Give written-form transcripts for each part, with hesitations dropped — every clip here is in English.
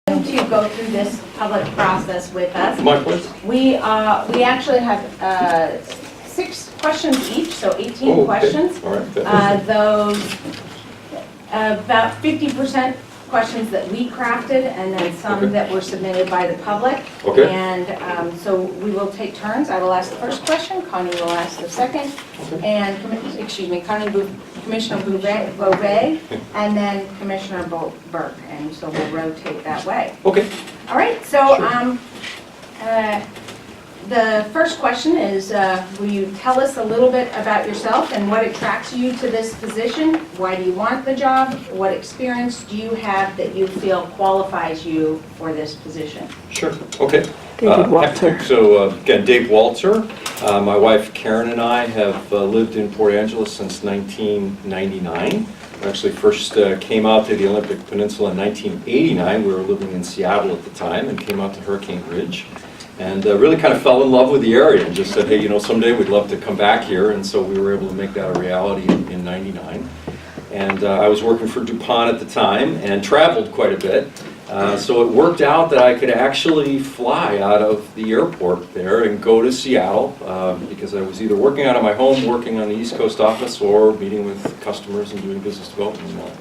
To go through this public process with us. Mike, please. We actually have 6 questions each, so 18 questions. All right. Those about 50% questions that we crafted, and then some that were submitted by the public. Okay. And so we will take turns. I will ask the first question. Connie will ask the second. Okay. And Commissioner Beauvais, and then Commissioner Burke, and so we'll rotate that way. Okay. All right, so Sure. The first question is, will you tell us a little bit about yourself and what attracts you to this position? Why do you want the job? What experience do you have that you feel qualifies you for this position? Sure. Okay. David Walter. So again, Dave Walter. My wife Karen and I have lived in Port Angeles since 1999. We actually first came out to the Olympic Peninsula in 1989. We were living in Seattle at the time and came out to Hurricane Ridge. And really kind of fell in love with the area and just said, hey, you know, someday we'd love to come back here. And so we were able to make that a reality in 99. And I was working for DuPont at the time and traveled quite a bit. So it worked out that I could actually fly out of the airport there and go to Seattle because I was either working out of my home, working on the East Coast office, or meeting with customers and doing business development.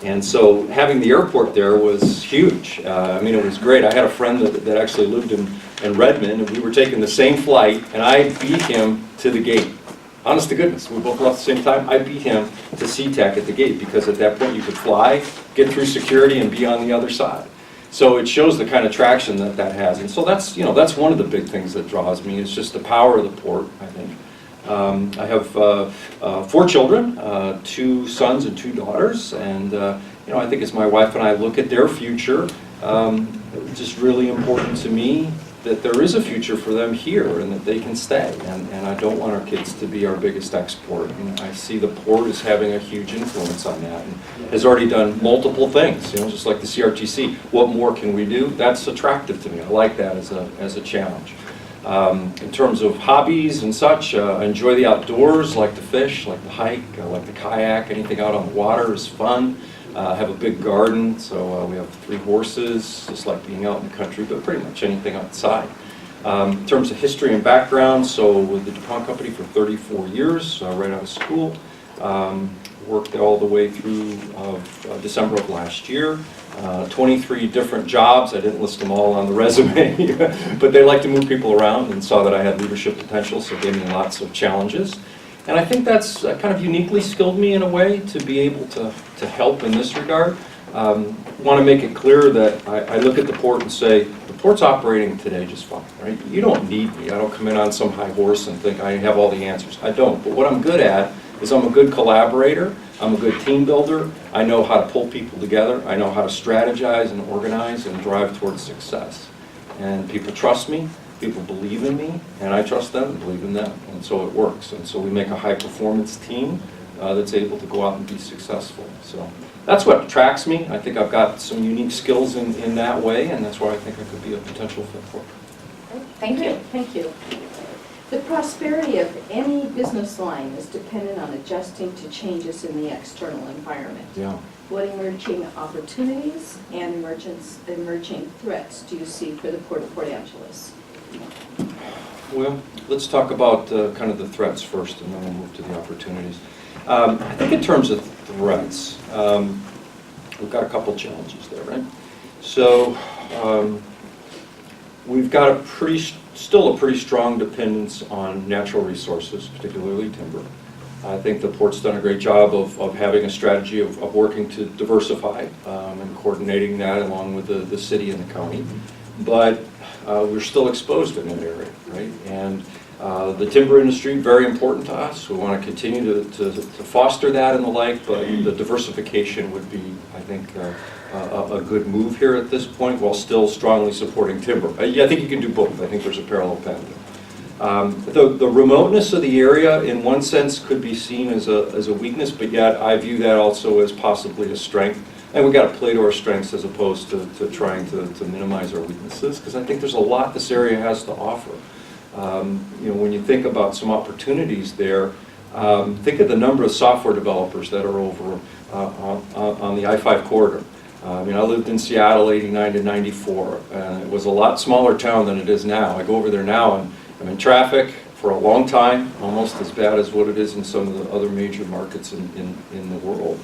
And so having the airport there was huge. I mean, it was great. I had a friend that actually lived in Redmond, and we were taking the same flight, and I beat him to the gate. Honest to goodness, we both left at the same time. I beat him to SeaTac at the gate because at that point you could fly, get through security, and be on the other side. So it shows the kind of traction that has. And so that's, you know, that's one of the big things that draws me, is just the power of the port, I think. I have 4 children, 2 sons and 2 daughters, and you know, I think as my wife and I look at their future, it's just really important to me that there is a future for them here and that they can stay. And I don't want our kids to be our biggest export. And I see the port as having a huge influence on that and has already done multiple things, you know, just like the CRTC. What more can we do? That's attractive to me. I like that as a challenge. In terms of hobbies and such, I enjoy the outdoors, like to fish, like to hike, I like to kayak. Anything out on the water is fun. I have a big garden, so we have 3 horses, just like being out in the country, but pretty much anything outside. In terms of history and background, so with the DuPont company for 34 years, right out of school. Worked all the way through December of last year. 23 different jobs. I didn't list them all on the resume, but they like to move people around and saw that I had leadership potential, so gave me lots of challenges. And I think that's kind of uniquely skilled me in a way to be able to help in this regard. Want to make it clear that I look at the port and say, the port's operating today just fine, right? You don't need me. I don't come in on some high horse and think I have all the answers. I don't. But what I'm good at is I'm a good collaborator. I'm a good team builder. I know how to pull people together. I know how to strategize and organize and drive towards success. And people trust me. People believe in me, and I trust them and believe in them, and so it works. And so we make a high-performance team that's able to go out and be successful. So that's what attracts me. I think I've got some unique skills in that way, and that's why I think I could be a potential fit for it. Thank you. Thank you. The prosperity of any business line is dependent on adjusting to changes in the external environment. Yeah. What emerging opportunities and emerging threats do you see for the Port of Port Angeles? Well, let's talk about kind of the threats first, and then we'll move to the opportunities. I think in terms of threats, we've got a couple challenges there, right? So we've got still a pretty strong dependence on natural resources, particularly timber. I think the port's done a great job of having a strategy of working to diversify and coordinating that along with the city and the county. But we're still exposed in that area, right? And the timber industry, very important to us. We want to continue to foster that and the like, but the diversification would be, I think, a good move here at this point, while still strongly supporting timber. I think you can do both. I think there's a parallel path there. The remoteness of the area, in one sense, could be seen as a weakness, but yet I view that also as possibly a strength. And we've got to play to our strengths as opposed to trying to minimize our weaknesses, because I think there's a lot this area has to offer. You know, when you think about some opportunities there, think of the number of software developers that are over on the I-5 corridor. I mean, I lived in Seattle 89 to 94, and it was a lot smaller town than it is now. I go over there now and I'm in traffic for a long time, almost as bad as what it is in some of the other major markets in the world.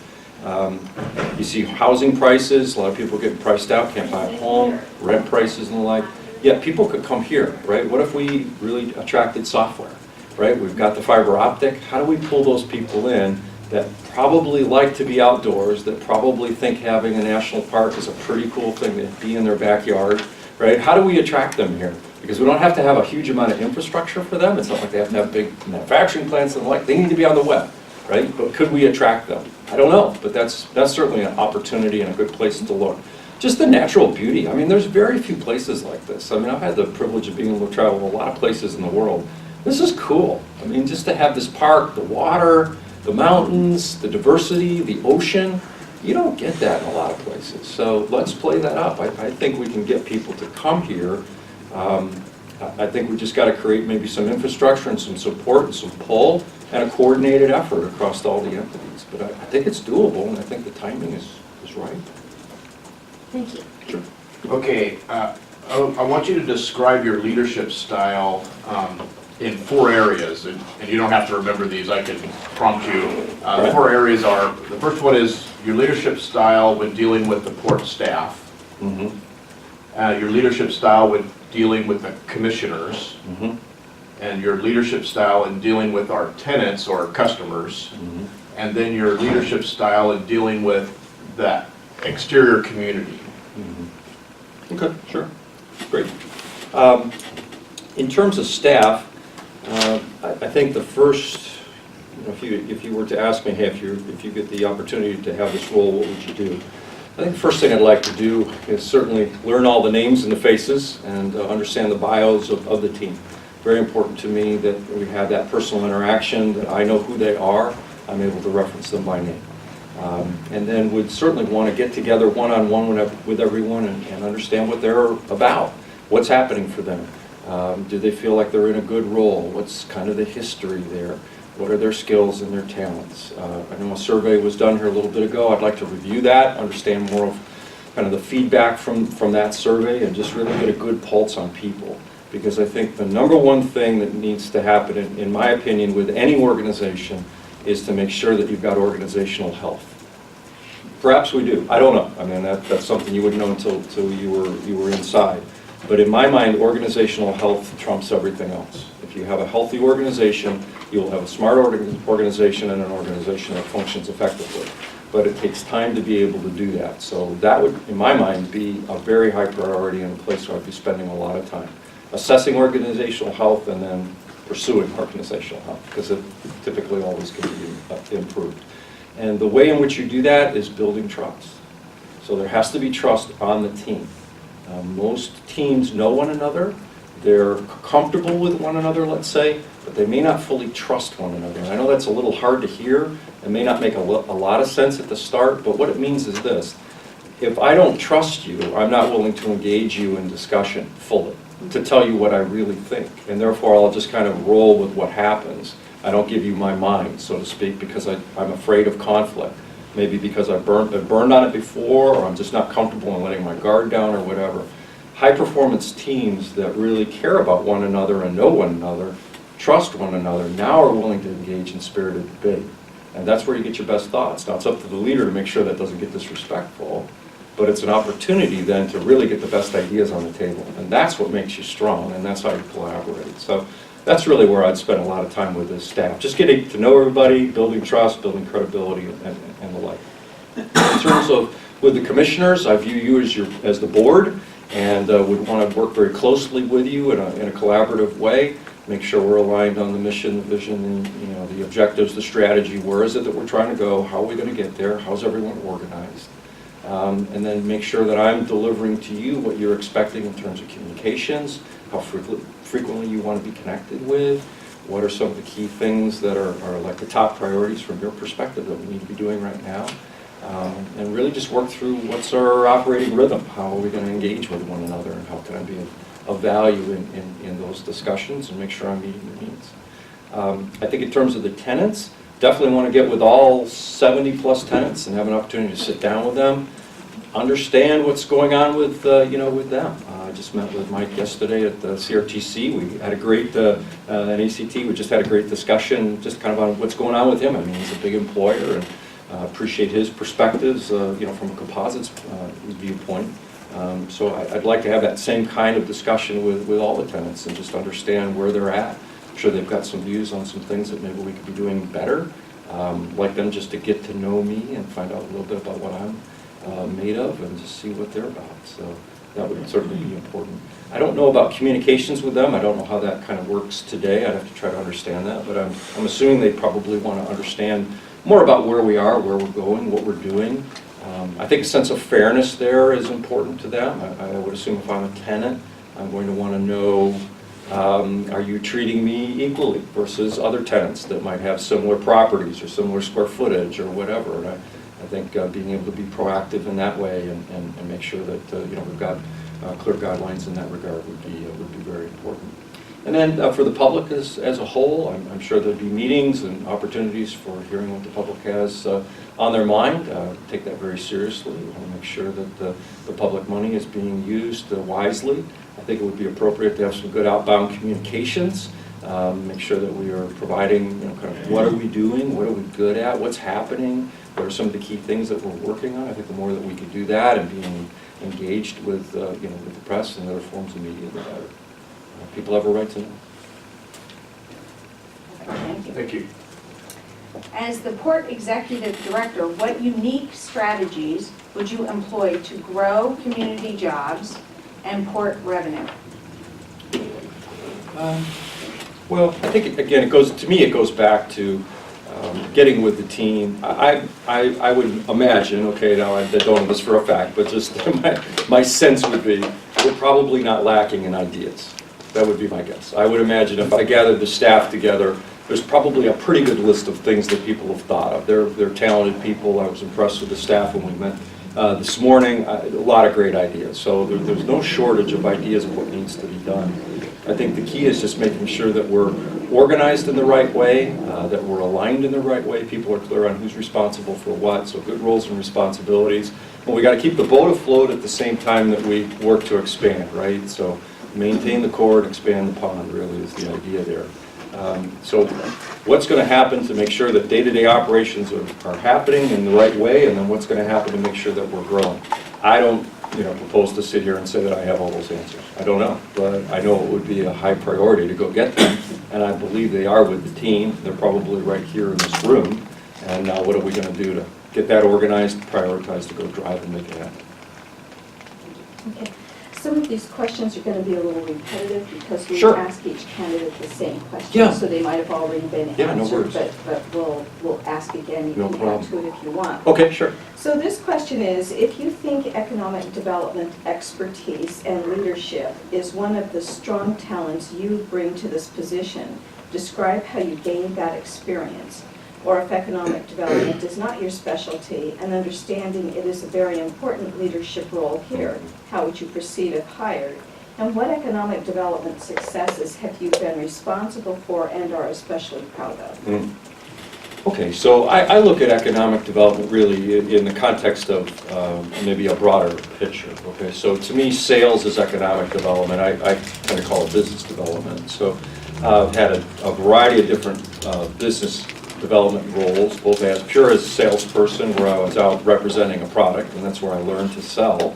You see housing prices, a lot of people getting priced out, can't buy a home, rent prices and the like. Yet people could come here, right? What if we really attracted software, right? We've got the fiber optic. How do we pull those people in that probably like to be outdoors, that probably think having a national park is a pretty cool thing to be in their backyard, right? How do we attract them here? Because we don't have to have a huge amount of infrastructure for them. It's not like they have to have big manufacturing plants and the like. They need to be on the web, right? But could we attract them? I don't know, but that's certainly an opportunity and a good place to look. Just the natural beauty. I mean, there's very few places like this. I mean, I've had the privilege of being able to travel a lot of places in the world. This is cool. I mean, just to have this park, the water, the mountains, the diversity, the ocean, you don't get that in a lot of places. So let's play that up. I think we can get people to come here. I think we just got to create maybe some infrastructure and some support and some pull and a coordinated effort across all the entities. But I think it's doable, and I think the timing is right. Thank you. Sure. Okay, I want you to describe your leadership style in 4 areas, and you don't have to remember these, I can prompt you. The 4 areas are, the first one is your leadership style when dealing with the port staff, your leadership style when dealing with the commissioners, and your leadership style in dealing with our tenants or customers, and then your leadership style in dealing with the exterior community. Okay, sure. Great. In terms of staff, I think the first, if you were to ask me, hey, if you get the opportunity to have this role, what would you do? I think the first thing I'd like to do is certainly learn all the names and the faces and understand the bios of the team. Very important to me that we have that personal interaction, that I know who they are, I'm able to reference them by name. And then would certainly want to get together one-on-one with everyone and understand what they're about, what's happening for them. Do they feel like they're in a good role? What's kind of the history there? What are their skills and their talents? I know a survey was done here a little bit ago. I'd like to review that, understand more of kind of the feedback from that survey, and just really get a good pulse on people. Because I think the number one thing that needs to happen, in my opinion, with any organization is to make sure that you've got organizational health. Perhaps we do. I don't know. I mean, that's something you wouldn't know until you were inside. But in my mind, organizational health trumps everything else. If you have a healthy organization, you'll have a smart organization and an organization that functions effectively. But it takes time to be able to do that. So that would, in my mind, be a very high priority and a place where I'd be spending a lot of time. Assessing organizational health and then pursuing organizational health, because it typically always can be improved. And the way in which you do that is building trust. So there has to be trust on the team. Most teams know one another, they're comfortable with one another, let's say, but they may not fully trust one another. And I know that's a little hard to hear, it may not make a lot of sense at the start, but what it means is this: if I don't trust you, I'm not willing to engage you in discussion fully, to tell you what I really think, and therefore I'll just kind of roll with what happens. I don't give you my mind, so to speak, because I'm afraid of conflict. Maybe because I've burned on it before, or I'm just not comfortable in letting my guard down or whatever. High performance teams that really care about one another and know one another, trust one another, now are willing to engage in spirited debate. And that's where you get your best thoughts. Now it's up to the leader to make sure that doesn't get disrespectful, but it's an opportunity then to really get the best ideas on the table. And that's what makes you strong, and that's how you collaborate. So that's really where I'd spend a lot of time with this staff. Just getting to know everybody, building trust, building credibility, and the like. In terms of with the commissioners, I view you as the board, and would want to work very closely with you in a collaborative way. Make sure we're aligned on the mission, the vision, and the objectives, the strategy. Where is it that we're trying to go? How are we going to get there? How's everyone organized? And then make sure that I'm delivering to you what you're expecting in terms of communications, how frequently you want to be connected with, what are some of the key things that are like the top priorities from your perspective that we need to be doing right now, and really just work through what's our operating rhythm, how are we going to engage with one another, and how can I be of value in those discussions and make sure I'm meeting your needs. I think in terms of the tenants, definitely want to get with all 70 plus tenants and have an opportunity to sit down with them. understand what's going on with, with them. I just met with Mike yesterday at the CRTC. We had a great, at ACT, we just had a great discussion just kind of on what's going on with him. I mean, he's a big employer, and appreciate his perspectives, from a composites viewpoint. So I'd like to have that same kind of discussion with all the tenants and just understand where they're at. I'm sure they've got some views on some things that maybe we could be doing better. Like them just to get to know me and find out a little bit about what I'm made of and just see what they're about. So that would certainly be important. I don't know about communications with them. I don't know how that kind of works today. I'd have to try to understand that, but I'm assuming they probably want to understand more about where we are, where we're going, what we're doing. I think a sense of fairness there is important to them. I would assume if I'm a tenant, I'm going to want to know, are you treating me equally versus other tenants that might have similar properties or similar square footage or whatever. And I think being able to be proactive in that way and make sure that we've got clear guidelines in that regard would be very important. And then for the public as a whole, I'm sure there'll be meetings and opportunities for hearing what the public has on their mind. Take that very seriously. We want to make sure that the public money is being used wisely. I think it would be appropriate to have some good outbound communications. Make sure that we are providing, kind of what are we doing, what are we good at, what's happening, what are some of the key things that we're working on. I think the more that we can do that and being engaged with, with the press and other forms of media, the better. People have a right to know. Thank you. Thank you. As the Port Executive Director, what unique strategies would you employ to grow community jobs and port revenue? Well, I think, again, it goes back to getting with the team. I would imagine, okay, now I don't know this for a fact, but just my sense would be we're probably not lacking in ideas. That would be my guess. I would imagine if I gathered the staff together, there's probably a pretty good list of things that people have thought of. They're talented people. I was impressed with the staff when we met this morning. A lot of great ideas. So there's no shortage of ideas of what needs to be done. I think the key is just making sure that we're organized in the right way, that we're aligned in the right way. People are clear on who's responsible for what, so good roles and responsibilities. But we got to keep the boat afloat at the same time that we work to expand, right? So maintain the core and expand the pond, really, is the idea there. So what's going to happen to make sure that day-to-day operations are happening in the right way, and then what's going to happen to make sure that we're growing? I don't propose to sit here and say that I have all those answers. I don't know, but I know it would be a high priority to go get them, and I believe they are with the team. They're probably right here in this room, and now what are we going to do to get that organized, prioritized, to go drive and make it happen? Okay. Some of these questions are going to be a little repetitive because we Sure. ask each candidate the same question. Yeah. So they might have already been Yeah, no answered, worries. but we'll ask again. You No can problem. add to it if you want. Okay, sure. So this question is, if you think economic development expertise and leadership is one of the strong talents you bring to this position, describe how you gained that experience. Or if economic development is not your specialty and understanding it is a very important leadership role here, how would you proceed if hired? And what economic development successes have you been responsible for and are especially proud of? Okay, so I look at economic development really in the context of maybe a broader picture. Okay, so to me, sales is economic development. I kind of call it business development. So I've had a variety of different business development roles, both as pure as a salesperson, where I was out representing a product, and that's where I learned to sell.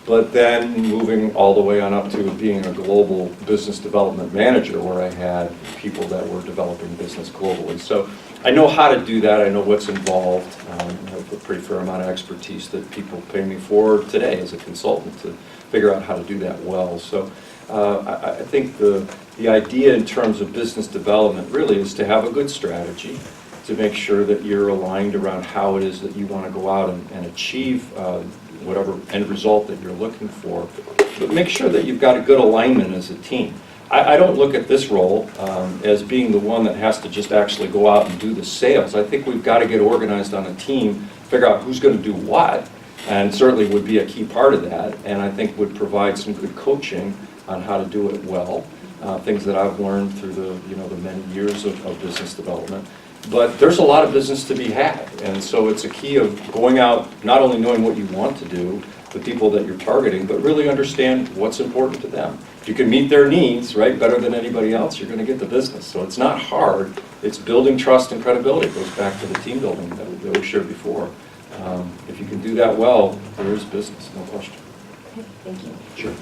But then moving all the way on up to being a global business development manager, where I had people that were developing business globally. So I know how to do that. I know what's involved. I have a pretty fair amount of expertise that people pay me for today as a consultant to figure out how to do that well. So I think the idea in terms of business development really is to have a good strategy, to make sure that you're aligned around how it is that you want to go out and achieve whatever end result that you're looking for. But make sure that you've got a good alignment as a team. I don't look at this role as being the one that has to just actually go out and do the sales. I think we've got to get organized on a team, figure out who's going to do what, and certainly would be a key part of that, and I think would provide some good coaching on how to do it well. Things that I've learned through the many years of business development. But there's a lot of business to be had, and so it's a key of going out, not only knowing what you want to do, the people that you're targeting, but really understand what's important to them. If you can meet their needs, right, better than anybody else, you're going to get the business. So it's not hard. It's building trust and credibility. It goes back to the team building that we shared before. If you can do that well, there is business, no question. Okay, thank you. Sure.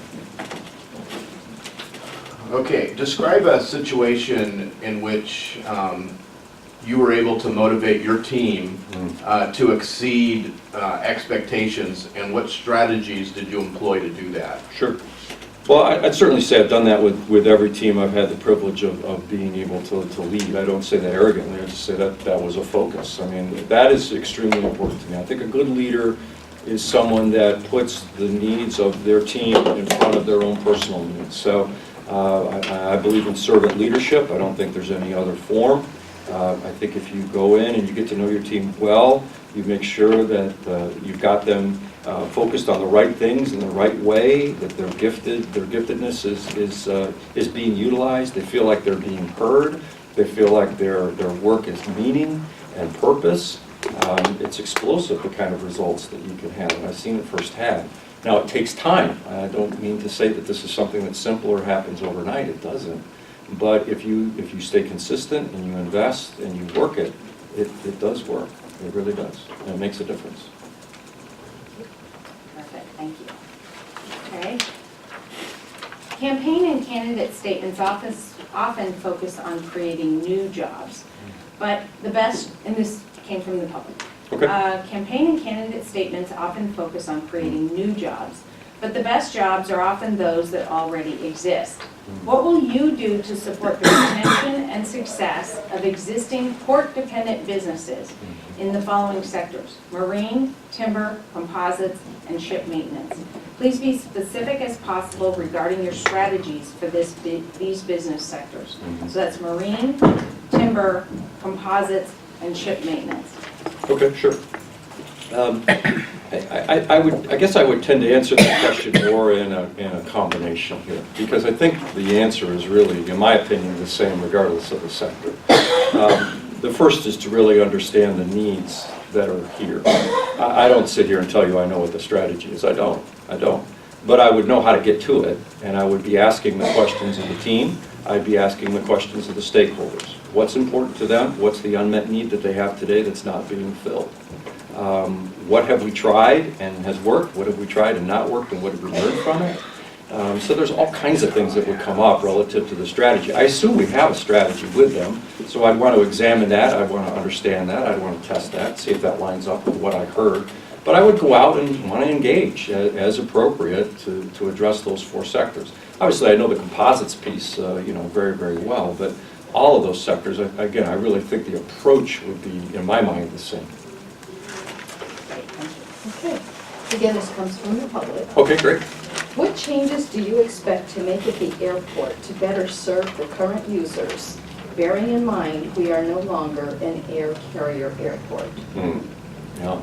Okay, describe a situation in which you were able to motivate your team to exceed expectations, and what strategies did you employ to do that? Sure. Well, I'd certainly say I've done that with every team I've had the privilege of being able to lead. I don't say that arrogantly, I just say that was a focus. I mean, that is extremely important to me. I think a good leader is someone that puts the needs of their team in front of their own personal needs. So I believe in servant leadership. I don't think there's any other form. I think if you go in and you get to know your team well, you make sure that you've got them focused on the right things in the right way, that their giftedness is being utilized. They feel like they're being heard. They feel like their work is meaning and purpose. It's explosive, the kind of results that you can have, and I've seen it firsthand. Now, it takes time. I don't mean to say that this is something that's simple or happens overnight. It doesn't. But if you stay consistent and you invest and you work it, it does work. It really does. And it makes a difference. Perfect, thank you. Okay. Campaign and candidate statements often focus on creating new jobs, but the best, and this came from the public. Okay. Campaign and candidate statements often focus on creating new jobs, but the best jobs are often those that already exist. What will you do to support the retention and success of existing port-dependent businesses in the following sectors: marine, timber, composites, and ship maintenance? Please be specific as possible regarding your strategies for these business sectors. So that's marine, timber, composites, and ship maintenance. Okay, sure. I guess I would tend to answer that question more in a combination here, because I think the answer is really, in my opinion, the same regardless of the sector. The first is to really understand the needs that are here. I don't sit here and tell you I know what the strategy is. I don't. But I would know how to get to it, and I would be asking the questions of the team. I'd be asking the questions of the stakeholders. What's important to them? What's the unmet need that they have today that's not being filled? What have we tried and has worked? What have we tried and not worked, and what have we learned from it? So there's all kinds of things that would come up relative to the strategy. I assume we have a strategy with them, so I'd want to examine that, I'd want to understand that, I'd want to test that, see if that lines up with what I heard. But I would go out and want to engage as appropriate to address those four sectors. Obviously, I know the composites piece very, very well, but all of those sectors, again, I really think the approach would be, in my mind, the same. Okay. Again, this comes from the public. Okay, great. What changes do you expect to make at the airport to better serve the current users, bearing in mind we are no longer an air carrier airport? Yeah.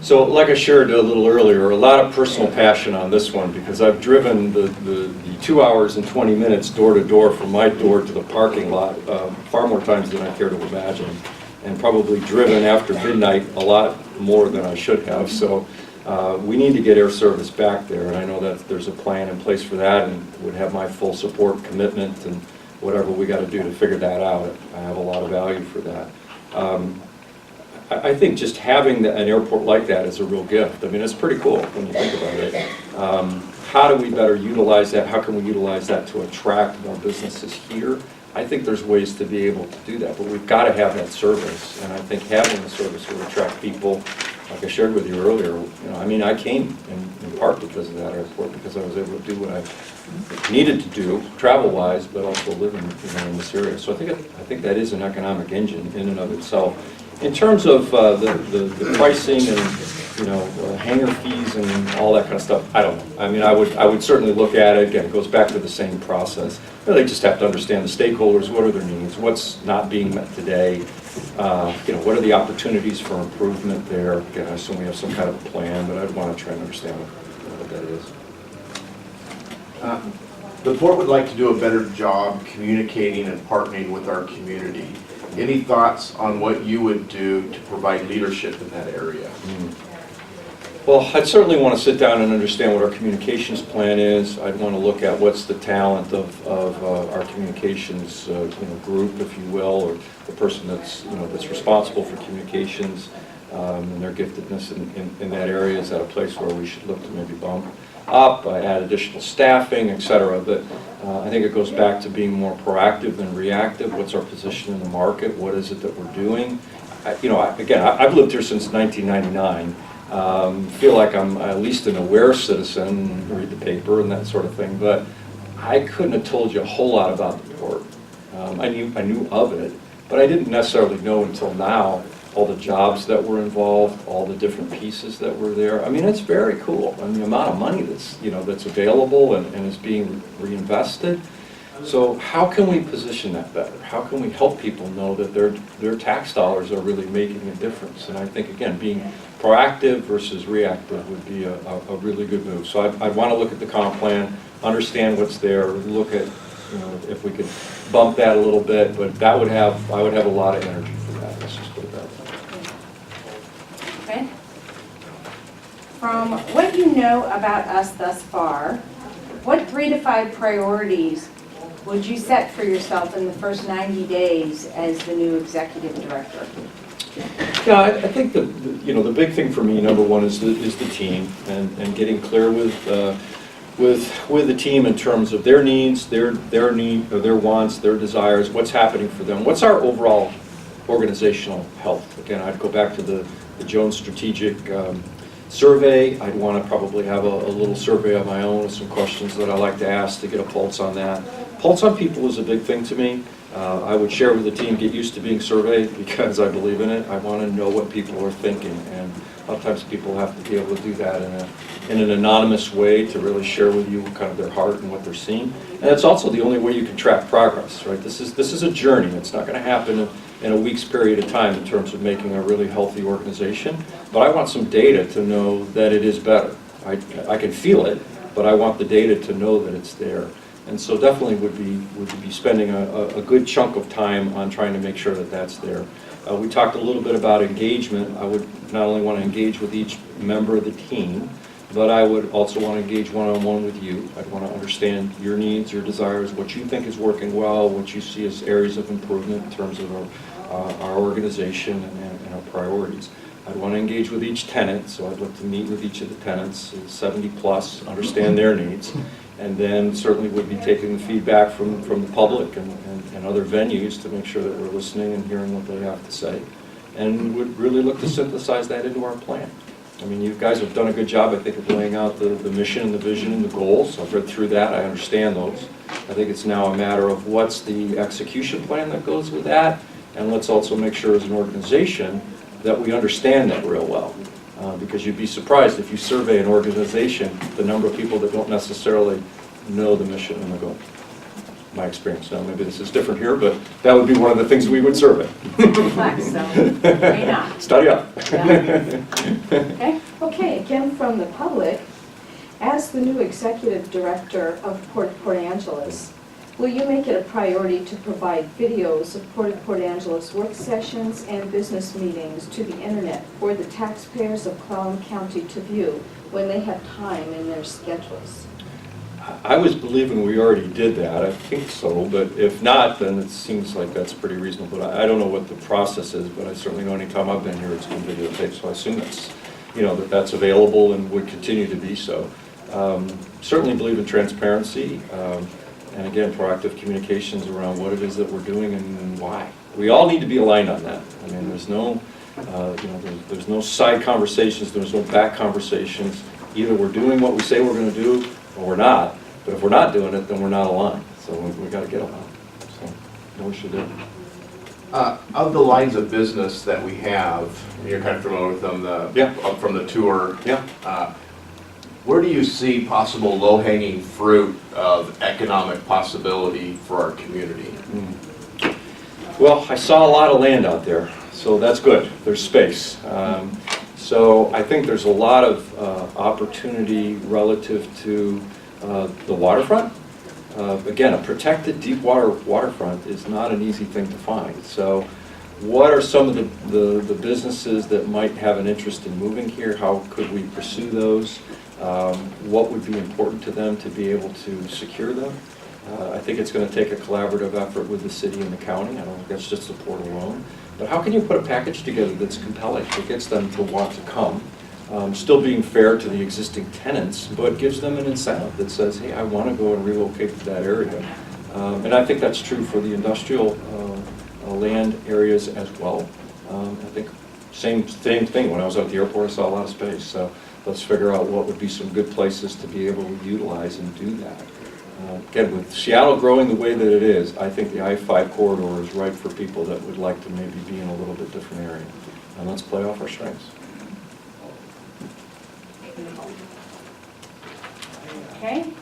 So like I shared a little earlier, a lot of personal passion on this one, because I've driven the 2 hours and 20 minutes door to door from my door to the parking lot far more times than I care to imagine, and probably driven after midnight a lot more than I should have. So we need to get air service back there, and I know that there's a plan in place for that, and would have my full support, commitment, and whatever we got to do to figure that out. I have a lot of value for that. I think just having an airport like that is a real gift. I mean, it's pretty cool when you think about it. How do we better utilize that? How can we utilize that to attract more businesses here? I think there's ways to be able to do that, but we've got to have that service, and I think having the service will attract people. Like I shared with you earlier, I mean, I came in part because of that airport, because I was able to do what I needed to do, travel-wise, but also live in this area. So I think that is an economic engine in and of itself. In terms of the pricing and hangar fees and all that kind of stuff, I don't know. I mean, I would certainly look at it. Again, it goes back to the same process. They just have to understand the stakeholders. What are their needs? What's not being met today? What are the opportunities for improvement there? Again, I assume we have some kind of a plan, but I'd want to try and understand what that is. The port would like to do a better job communicating and partnering with our community. Any thoughts on what you would do to provide leadership in that area? Well, I'd certainly want to sit down and understand what our communications plan is. I'd want to look at what's the talent of our communications group, if you will, or the person that's responsible for communications and their giftedness in that area. Is that a place where we should look to maybe bump up, add additional staffing, et cetera? But I think it goes back to being more proactive than reactive. What's our position in the market? What is it that we're doing? I've lived here since 1999. Feel like I'm at least an aware citizen, read the paper and that sort of thing, but I couldn't have told you a whole lot about the port. I knew of it, but I didn't necessarily know until now all the jobs that were involved, all the different pieces that were there. I mean, it's very cool, and the amount of money that's available and is being reinvested. So how can we position that better? How can we help people know that their tax dollars are really making a difference? And I think, again, being proactive versus reactive would be a really good move. So I'd want to look at the comp plan, understand what's there, look at if we could bump that a little bit, but I would have a lot of energy for that. Let's just put it that way. Okay. From what you know about us thus far, what 3 to 5 priorities would you set for yourself in the first 90 days as the new executive director? Yeah, I think the big thing for me, number one, is the team and getting clear with the team in terms of their needs, their wants, their desires, what's happening for them, what's our overall organizational health. Again, I'd go back to the Jones strategic survey. I'd want to probably have a little survey of my own with some questions that I like to ask to get a pulse on that. Pulse on people is a big thing to me. I would share with the team, get used to being surveyed because I believe in it. I want to know what people are thinking, and a lot of times people have to be able to do that in an anonymous way to really share with you kind of their heart and what they're seeing. And it's also the only way you can track progress, right? This is a journey. It's not going to happen in a week's period of time in terms of making a really healthy organization. But I want some data to know that it is better. I can feel it, but I want the data to know that it's there. And so definitely would be spending a good chunk of time on trying to make sure that that's there. We talked a little bit about engagement. I would not only want to engage with each member of the team, but I would also want to engage one-on-one with you. I'd want to understand your needs, your desires, what you think is working well, what you see as areas of improvement in terms of our organization and our priorities. I'd want to engage with each tenant, so I'd look to meet with each of the tenants, 70 plus, understand their needs, and then certainly would be taking the feedback from the public and other venues to make sure that we're listening and hearing what they have to say, and would really look to synthesize that into our plan. I mean, you guys have done a good job, I think, of laying out the mission and the vision and the goals. I've read through that, I understand those. I think it's now a matter of what's the execution plan that goes with that, and let's also make sure as an organization that we understand that real well. Because you'd be surprised if you survey an organization, the number of people that don't necessarily know the mission and the goal. My experience. Now, maybe this is different here, but that would be one of the things we would survey. Complex, so may not. Study up. Yeah. Okay. Okay, again from the public, as the new executive director of Port Angeles, will you make it a priority to provide videos of Port Angeles work sessions and business meetings to the internet for the taxpayers of Clallam County to view when they have time in their schedules? I was believing we already did that. I think so, but if not, then it seems like that's pretty reasonable. But I don't know what the process is, but I certainly know anytime I've been here, it's been videotaped, so I assume that's, that's available and would continue to be so. Certainly believe in transparency. And again, proactive communications around what it is that we're doing and why. We all need to be aligned on that. I mean, there's no, there's no side conversations, there's no back conversations. Either we're doing what we say we're going to do, or we're not. But if we're not doing it, then we're not aligned. So we got to get aligned. So no, we should do. Of the lines of business that we have, and you're kind of familiar with them, from the tour. Yeah. Where do you see possible low-hanging fruit of economic possibility for our community? Well, I saw a lot of land out there, so that's good. There's space. So I think there's a lot of opportunity relative to the waterfront. Again, a protected deep water waterfront is not an easy thing to find. So what are some of the businesses that might have an interest in moving here? How could we pursue those? What would be important to them to be able to secure them? I think it's going to take a collaborative effort with the city and the county. I don't think that's just support alone. But how can you put a package together that's compelling, that gets them to want to come, still being fair to the existing tenants, but gives them an incentive that says, hey, I want to go and relocate to that area. And I think that's true for the industrial land areas as well. I think same thing. When I was at the airport, I saw a lot of space. So let's figure out what would be some good places to be able to utilize and do that. Again, with Seattle growing the way that it is, I think the I-5 corridor is right for people that would like to maybe be in a little bit different area. And let's play off our strengths. Okay,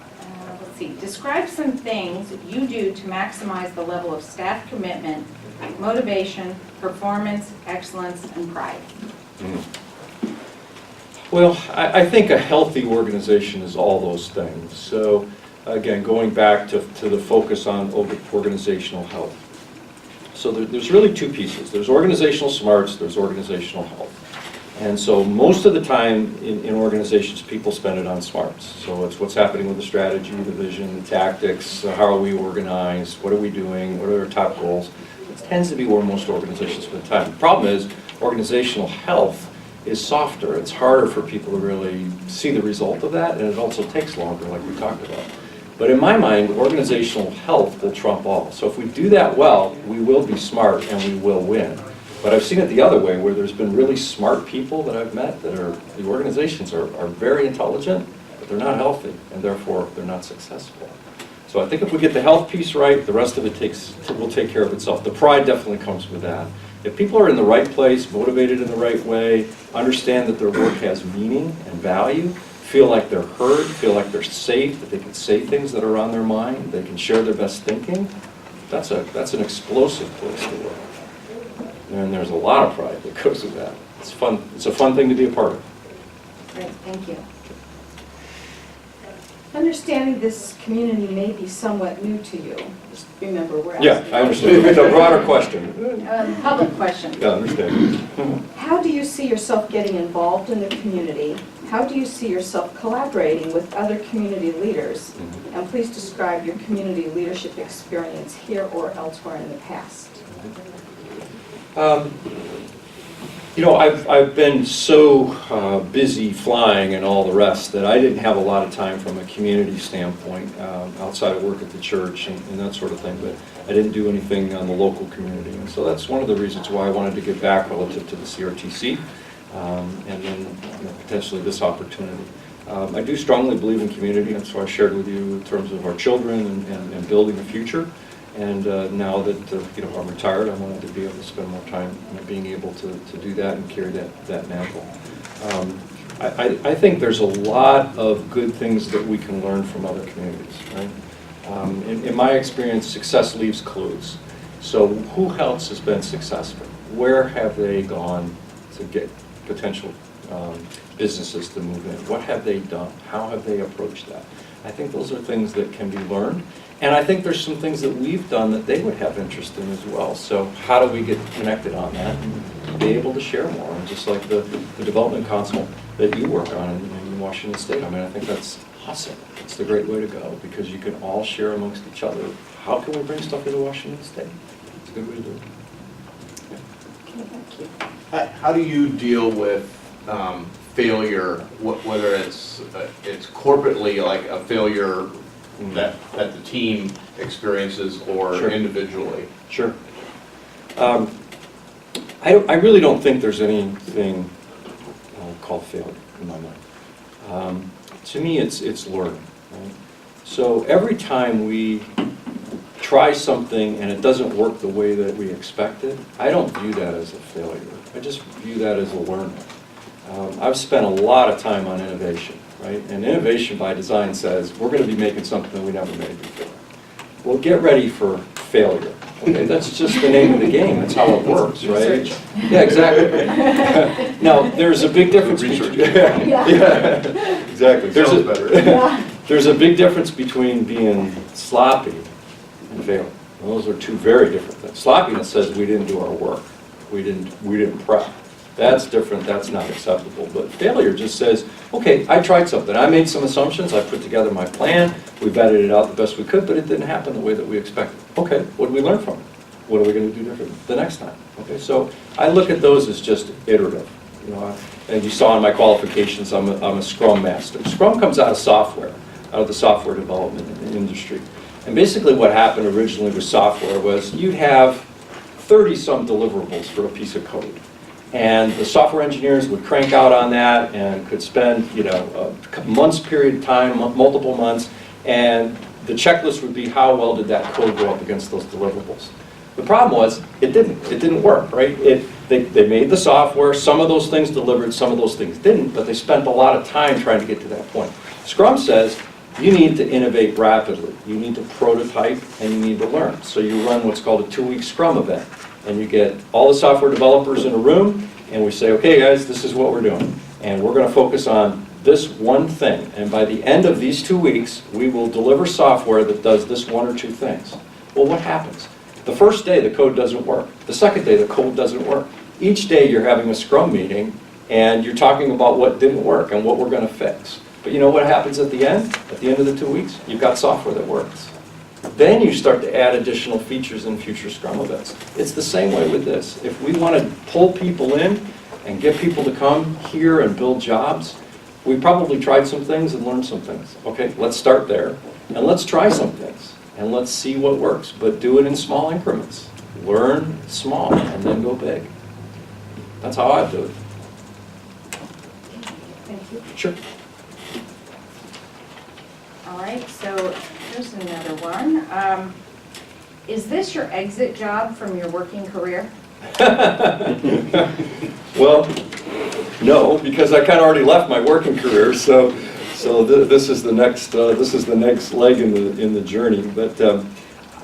let's see. Describe some things you do to maximize the level of staff commitment, motivation, performance, excellence, and pride. Well, I think a healthy organization is all those things. So again, going back to the focus on organizational health. So there's really two pieces. There's organizational smarts, there's organizational health. And so most of the time in organizations, people spend it on smarts. So it's what's happening with the strategy, the vision, the tactics, how are we organized, what are we doing, what are our top goals. It tends to be where most organizations spend time. The problem is organizational health is softer. It's harder for people to really see the result of that, and it also takes longer, like we talked about. But in my mind, organizational health will trump all. So if we do that well, we will be smart and we will win. But I've seen it the other way, where there's been really smart people that I've met that the organizations are very intelligent, but they're not healthy, and therefore they're not successful. So I think if we get the health piece right, the rest of it will take care of itself. The pride definitely comes with that. If people are in the right place, motivated in the right way, understand that their work has meaning and value, feel like they're heard, feel like they're safe, that they can say things that are on their mind, they can share their best thinking, that's an explosive place to work. And there's a lot of pride that goes with that. It's fun. It's a fun thing to be a part of. Great, thank you. Understanding this community may be somewhat new to you. Just remember, we're asking. Yeah, I understand. It's a broader question. Public question. Yeah, I understand. How do you see yourself getting involved in the community? How do you see yourself collaborating with other community leaders? And please describe your community leadership experience here or elsewhere in the past. You know, I've been so busy flying and all the rest that I didn't have a lot of time from a community standpoint outside of work at the church and that sort of thing, but I didn't do anything on the local community. And so that's one of the reasons why I wanted to give back relative to the CRTC and then potentially this opportunity. I do strongly believe in community, and so I shared with you in terms of our children and building the future. And now that I'm retired, I wanted to be able to spend more time being able to do that and carry that mantle. I think there's a lot of good things that we can learn from other communities, right? In my experience, success leaves clues. So who else has been successful? Where have they gone to get potential businesses to move in? What have they done? How have they approached that? I think those are things that can be learned. And I think there's some things that we've done that they would have interest in as well. So how do we get connected on that and be able to share more? And just like the development council that you work on in Washington State, I mean, I think that's awesome. It's the great way to go because you can all share amongst each other. How can we bring stuff into Washington State? It's a good way to do it. Okay, thank you. How do you deal with failure, whether it's corporately like a failure that the team experiences or Sure. individually? Sure. I really don't think there's anything called failure in my mind. To me, it's learning. Right? So every time we try something and it doesn't work the way that we expected, I don't view that as a failure. I just view that as a learning. I've spent a lot of time on innovation, right? And innovation by design says, we're going to be making something that we never made before. Well, get ready for failure. Okay, that's just the name of the game. That's how it works, right? Research. Yeah, exactly. Now, there's a big difference between... Yeah, exactly. Sounds better. There's a big difference between being sloppy and failing. Those are two very different things. Sloppiness says we didn't do our work. we didn't prep. That's different, that's not acceptable. But failure just says, okay, I tried something, I made some assumptions, I put together my plan, we vetted it out the best we could, but it didn't happen the way that we expected. Okay, what did we learn from it? What are we going to do different the next time? Okay, so I look at those as just iterative. You know, and you saw in my qualifications, I'm a Scrum Master. Scrum comes out of software, out of the software development industry. And basically what happened originally with software was you'd have 30-some deliverables for a piece of code. And the software engineers would crank out on that and could spend, you know, a months period of time, multiple months, and the checklist would be how well did that code go up against those deliverables. The problem was, it didn't work, right? They made the software, some of those things delivered, some of those things didn't, but they spent a lot of time trying to get to that point. Scrum says, you need to innovate rapidly, you need to prototype, and you need to learn. So you run what's called a 2-week Scrum event, and you get all the software developers in a room, and we say, okay guys, this is what we're doing, and we're gonna focus on this one thing, and by the end of these 2 weeks, we will deliver software that does this 1 or 2 things. Well, what happens? The first day, the code doesn't work. The second day, the code doesn't work. Each day, you're having a Scrum meeting, and you're talking about what didn't work and what we're going to fix. But you know what happens at the end? At the end of the 2 weeks, you've got software that works. Then you start to add additional features in future Scrum events. It's the same way with this. If we want to pull people in and get people to come here and build jobs, we probably tried some things and learned some things. Okay, let's start there, and let's try some things. And let's see what works, but do it in small increments. Learn small and then go big. That's how I do it. Thank you. Sure. All right, so here's another one. Is this your exit job from your working career? Well, no, because I kind of already left my working career, so this is the next leg in the journey. But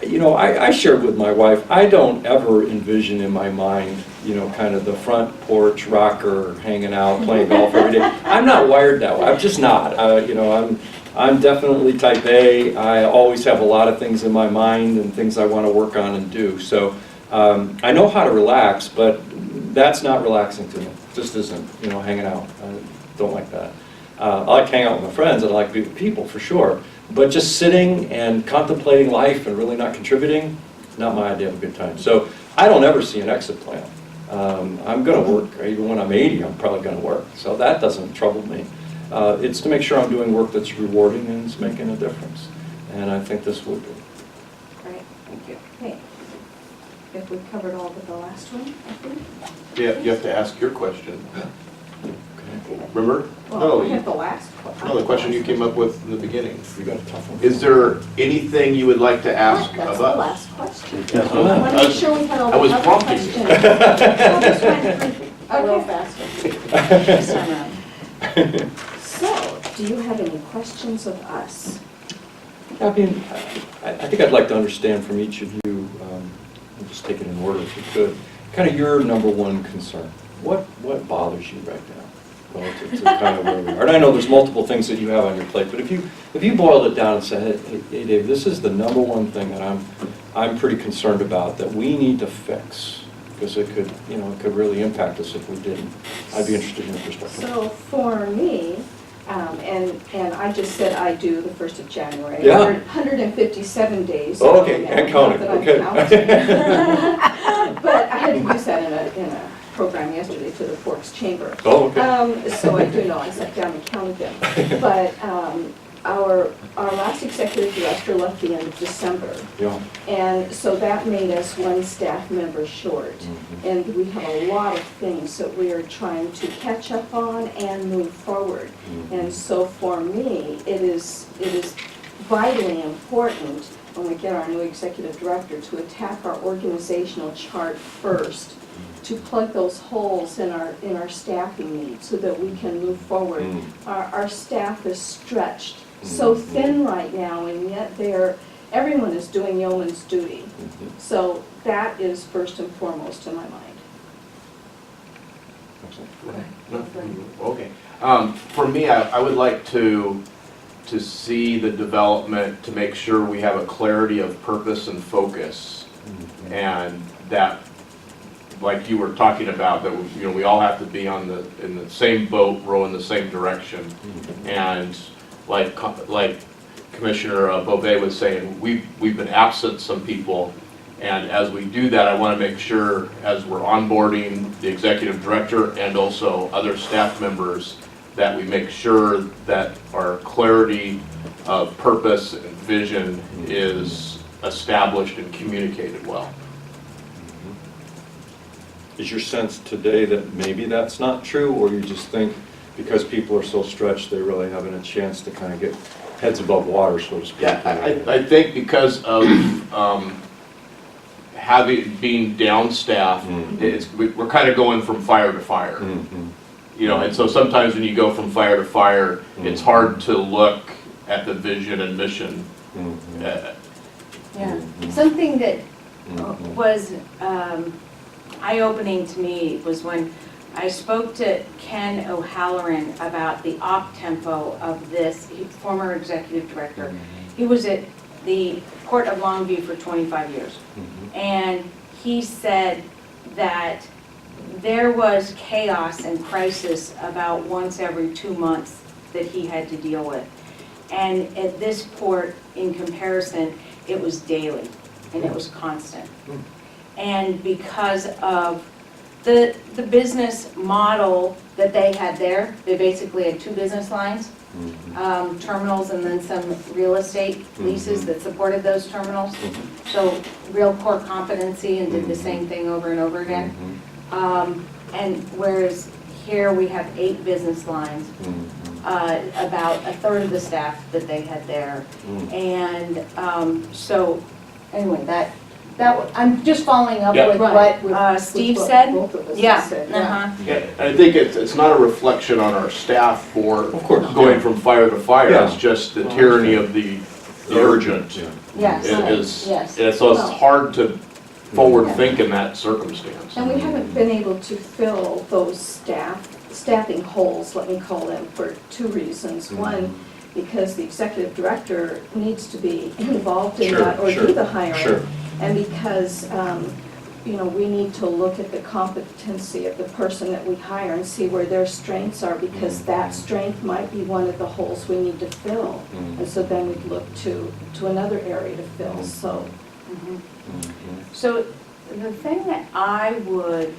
you know, I shared with my wife, I don't ever envision in my mind, you know, kind of the front porch rocker, hanging out, playing golf every day. I'm not wired that way. I'm just not. You know, I'm definitely type A. I always have a lot of things in my mind and things I want to work on and do. So I know how to relax, but that's not relaxing to me. It just isn't, you know, hanging out. I don't like that. I like to hang out with my friends and I like to be with people for sure. But just sitting and contemplating life and really not contributing, not my idea of a good time. So I don't ever see an exit plan. I'm going to work. Even when I'm 80, I'm probably going to work. So that doesn't trouble me. It's to make sure I'm doing work that's rewarding and is making a difference. And I think this will be. Great, thank you. Okay. If we've covered all but the last one, I think. Yeah, you have to ask your question. Okay. Remember? Well, I have the last question. No, the question you came up with in the beginning. You got a tough one. Is there anything you would like to ask of That's the us? last question. Yeah. I want to make sure we had all I was the other prompting questions. you. I'll just try to a little Okay. faster this time around. So, do you have any questions of us? I mean, I think I'd like to understand from each of you, I'll just take it in order if you could, kind of your number one concern. What bothers you right now relative to kind of where we are? And I know there's multiple things that you have on your plate, but if you boiled it down and said, hey Dave, this is the number one thing that I'm pretty concerned about that we need to fix, because it could, you know, it could really impact us if we didn't. I'd be interested in your perspective. So, for me, and I just said I do the 1st of January. Yeah. 157 days. Oh, okay, and counting, Not that I'm okay. counting. But I had to use that in a program yesterday to the Forks Chamber. Oh, okay. So I do know, I sat down and counted them. But our last executive director left the end of December. Yeah. And so that made us one staff member short. Mhm. And we have a lot of things that we are trying to catch up on and move forward. Mhm. And so for me, it is vitally important when we get our new executive director to attack our organizational chart first, to plug those holes in our staffing needs so that we can move forward. Mm. Our staff is stretched so thin right now, and yet everyone is doing yeoman's duty. Mhm. So that is first and foremost in my mind. Okay. For me, I would like to see the development to make sure we have a clarity of purpose and focus, Mhm. and that like you were talking about, that, you know, we all have to be in the same boat, rowing the same direction. And like Commissioner Beauvais was saying, we've been absent some people. And as we do that, I want to make sure, as we're onboarding the executive director and also other staff members, that we make sure that our clarity of purpose and vision is established and communicated well. Is your sense today that maybe that's not true, or you just think because people are so stretched, they really haven't a chance to kind of get heads above water, so to speak? Yeah, I think because of being down staff, we're kind of going from fire to fire. You know, and so sometimes when you go from fire to fire, it's hard to look at the vision and mission. Yeah, something that was eye-opening to me was when I spoke to Ken O'Halloran about the op-tempo of this, former executive director. He was at the Port of Longview for 25 years. And he said that there was chaos and crisis about once every 2 months that he had to deal with. And at this port, in comparison, it was daily and it was constant. And because of the business model that they had there, they basically had two business lines, terminals and then some real estate leases that supported those terminals. So real core competency, and did the same thing over and over again. And whereas here we have 8 business lines, about a third of the staff that they had there. And so anyway, that I'm just following up Yeah. with what Steve said. Both of us Yeah. said, Yeah, I think it's not a reflection on our staff for Of course, going from fire to fire. Yeah. It's just the tyranny of the urgent. Yes, It is, yes. and so it's hard to forward think in that circumstance. And we haven't been able to fill those staffing holes, let me call them, for 2 reasons. One, because the executive director needs to be involved in that or do the hiring. And because, you know, we need to look at the competency of the person that we hire and see where their strengths are, because that strength might be one of the holes we need to fill. And so then we'd look to another area to fill, so. So the thing that I would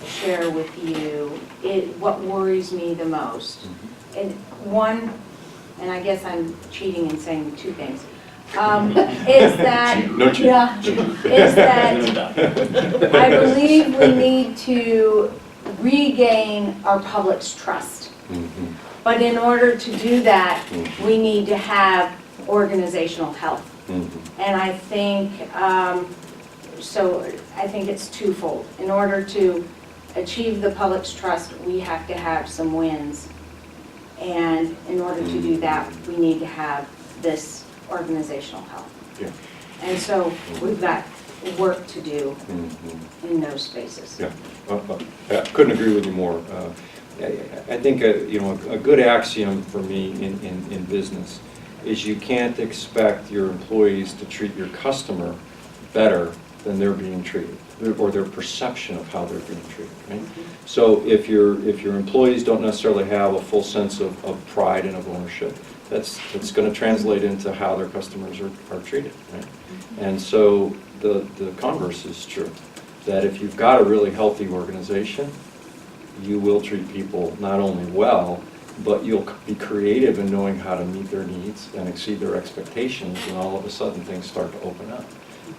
share with you is what worries me the most. And one, and I guess I'm cheating and saying 2 things, is that, is that I believe we need to regain our public's trust. But in order to do that, we need to have organizational health. And I think, so I think it's twofold. In order to achieve the public's trust, we have to have some wins. And in order to do that, we need to have this organizational health. And so we've got work to do in those spaces. I couldn't agree with you more. I think you know, a good axiom for me in business is you can't expect your employees to treat your customer better than they're being treated, or their perception of how they're being treated, right? So if your employees don't necessarily have a full sense of pride and of ownership, that's going to translate into how their customers are treated, right? And so the converse is true, that if you've got a really healthy organization, you will treat people not only well, but you'll be creative in knowing how to meet their needs and exceed their expectations, and all of a sudden things start to open up.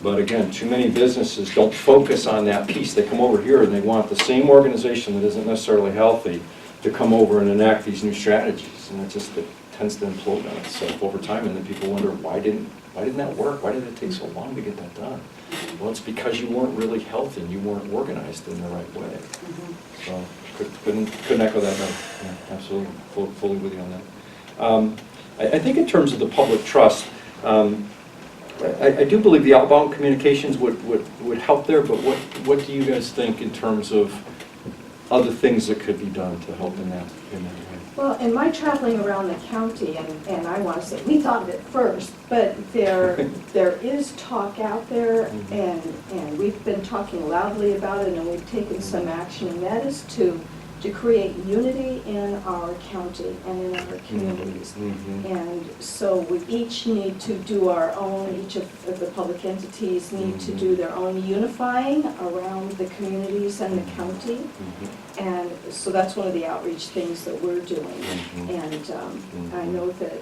But again, too many businesses don't focus on that piece. They come over here and they want the same organization that isn't necessarily healthy to come over and enact these new strategies, and it tends to implode on itself over time, and then people wonder, why didn't that work? Why did it take so long to get that done? Well, it's because you weren't really healthy and you weren't organized in the right way. So couldn't echo that better. Yeah, absolutely, fully with you on that. I think in terms of the public trust, I do believe the outbound communications would help there, but what do you guys think in terms of other things that could be done to help in that way? Well, in my traveling around the county, and I want to say, we thought of it first, but there is talk out there, and we've been talking loudly about it, and we've taken some action, and that is to create unity in our county and in our communities. And so we each need to do our own, each of the public entities need to do their own unifying around the communities and the county. And so that's one of the outreach things that we're doing. And I know that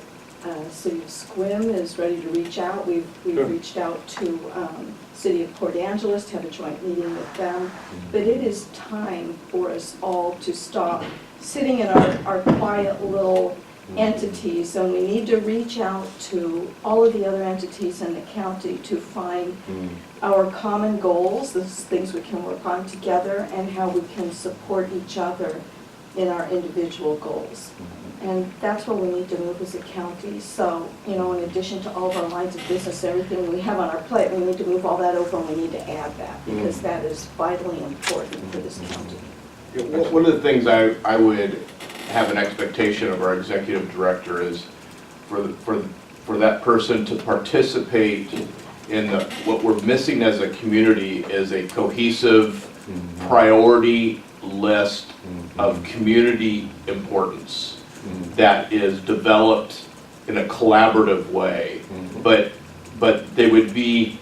City of Sequim is ready to reach out. We've reached out to City of Port Angeles to have a joint meeting with them. But it is time for us all to stop sitting in our quiet little entities, and we need to reach out to all of the other entities in the county to find our common goals, the things we can work on together, and how we can support each other in our individual goals. And that's where we need to move as a county. So, you know, in addition to all of our lines of business, everything we have on our plate, we need to move all that over, and we need to add that, because that is vitally important for this county. One of the things I would have an expectation of our executive director is for that person to participate in what we're missing as a community is a cohesive priority list of community importance that is developed in a collaborative way, but they would be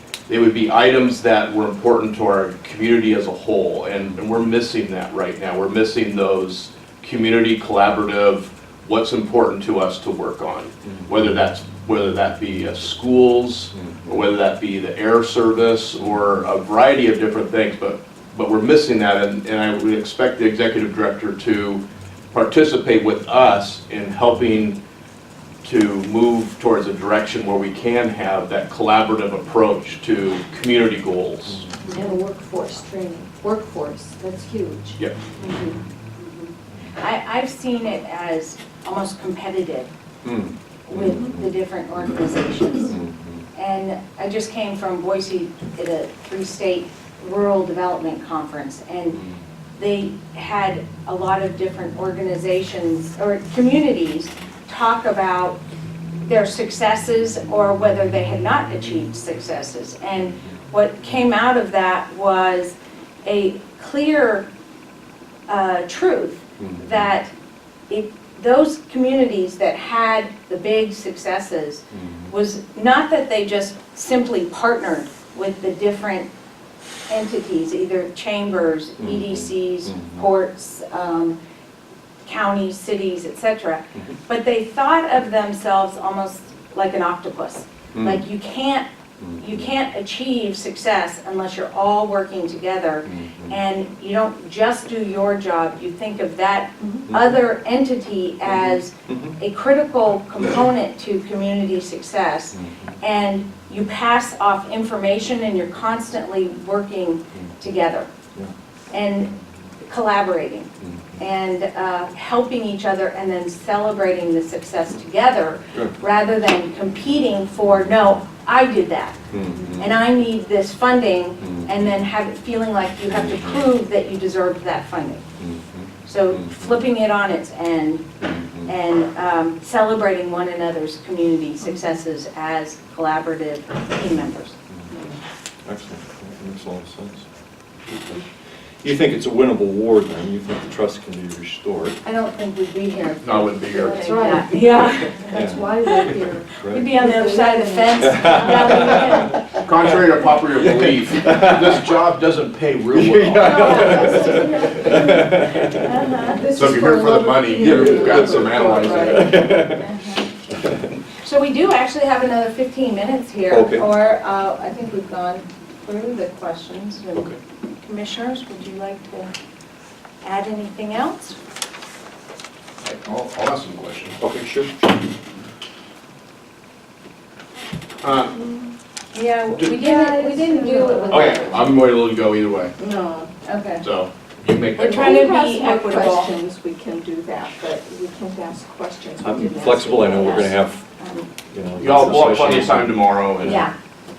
items that were important to our community as a whole, and we're missing that right now. We're missing those community collaborative, what's important to us to work on, whether that be schools, or whether that be the air service, or a variety of different things, but we're missing that, and I would expect the executive director to participate with us in helping to move towards a direction where we can have that collaborative approach to community goals. And workforce training. Workforce, that's huge. Yep. I've seen it as almost competitive with the different organizations. And I just came from Boise at a 3-state rural development conference, and they had a lot of different organizations or communities talk about their successes or whether they had not achieved successes. And what came out of that was a clear truth that those communities that had the big successes was not that they just simply partnered with the different entities, either chambers, EDCs, ports, counties, cities, etc. But they thought of themselves almost like an octopus. Like you can't achieve success unless you're all working together, and you don't just do your job. You think of that other entity as a critical component to community success, and you pass off information, and you're constantly working together and collaborating and helping each other, and then celebrating the success together rather than competing for, no, I did that and I need this funding, and then have it feeling like you have to prove that you deserved that funding. So flipping it on its end and celebrating one another's community successes as collaborative team members. Excellent. That makes a lot of sense. You think it's a winnable war then? You think the trust can be restored? I don't think we'd be here. No, I wouldn't be here. That's right. Yeah. That's why we're here. We'd be on the other side of the fence. Yeah, Contrary to popular belief, this job doesn't pay real well. So if you're here for the money, you've got some analyzing. So we do actually have another 15 minutes here, Okay. or I think we've gone through the questions. Okay. Commissioners, would you like to add anything else? I'll ask some questions. Okay, sure. Yeah, we didn't do it with. Okay, I'm willing to go either way, No. Okay. so you make We're that trying call. to If be we have more equitable. questions, we can do that, but we can't ask questions. We I'm didn't ask flexible. I know we're going to anything have, else. you know. Y'all will have plenty of session. time tomorrow, and Yeah,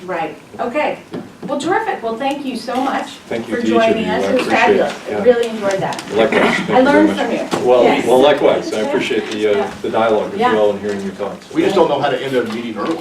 right. Okay. Well, terrific. Well, thank you so much Thank you for to each of joining you. us. I It was appreciate fabulous. it. Yeah. I really enjoyed that. Likewise. Thank I you very learned much. from you. Well, Yes. well, likewise. I Yeah. appreciate Yeah. the dialogue as Yeah. well and hearing your thoughts. We just don't know how to end a meeting early.